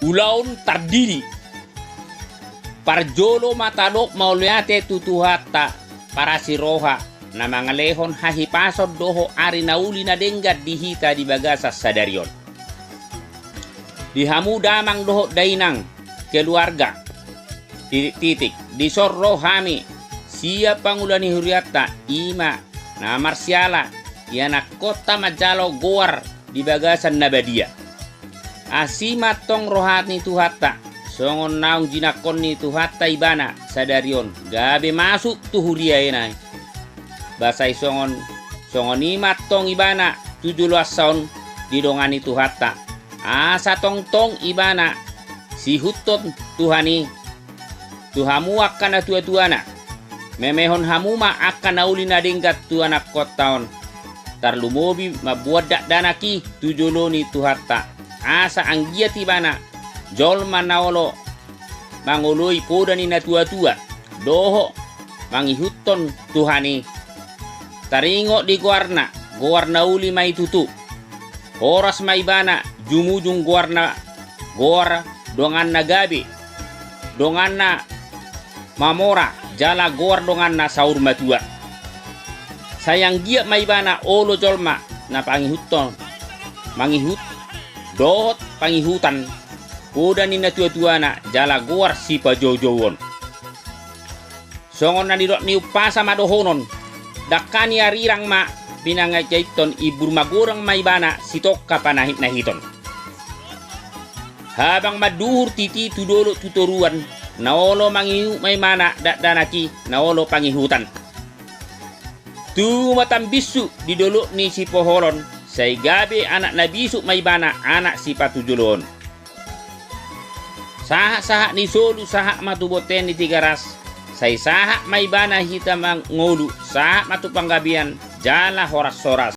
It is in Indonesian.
ulaun tardiri parjolo matalok mauliate tutuhata para siroha na mga lehon hahipasod doho ari nauli na denggat dihita di bagasa sadarion. Dihamu damang doho dainang keluarga titik di sorro hami siya pangulani huriata ima na marsiala yana kota majalo goar di bagasan nabadia. Asima tong rohat ni tuhata songon naung jinakon ni tuhata ibana sadarion gabe masuk tuhulia enay. Basay songon imat tong ibana 17 taon di dongan ni tuhata. Asa tong ibana si huton tuhani tuhamu akan na tua-tuana. Memehon hamuma akan nauli na dingkat tuana kotaon. Tarlumobi mabuat dak danaki tujolo ni tuhata. Asa anggia tibana jol manawolo mangoloi poda ni na tua-tua. Doho mangihuton tuhani. Taringo di guarna uli mai tutu. Horas mai bana jumujung guar dongan na gabi. Dongan na mamora jala guar dongan na saur matua. Sayang giat mai bana olo jolma na pangihuton. Mangihut dohot pangihutan. Kuda ni na tua-tua na jala guar si pajojowon. Songon na nidot ni upasa madohonon. Dakani arirang ma pinangajaiton ibur magurang maibana sitok kapanahit na hiton. Habang maduhur titi tudolo tuturuan naolo mangihu may mana danaki naolo pangihutan. Tu matambisu didolo ni si poholon say gabi anak nabisu maibana anak si patujulon. Saha ni solu saha matuboten ni tigaras. Say saha may bana hita mang ngolu saha matupanggabian jala horas soras.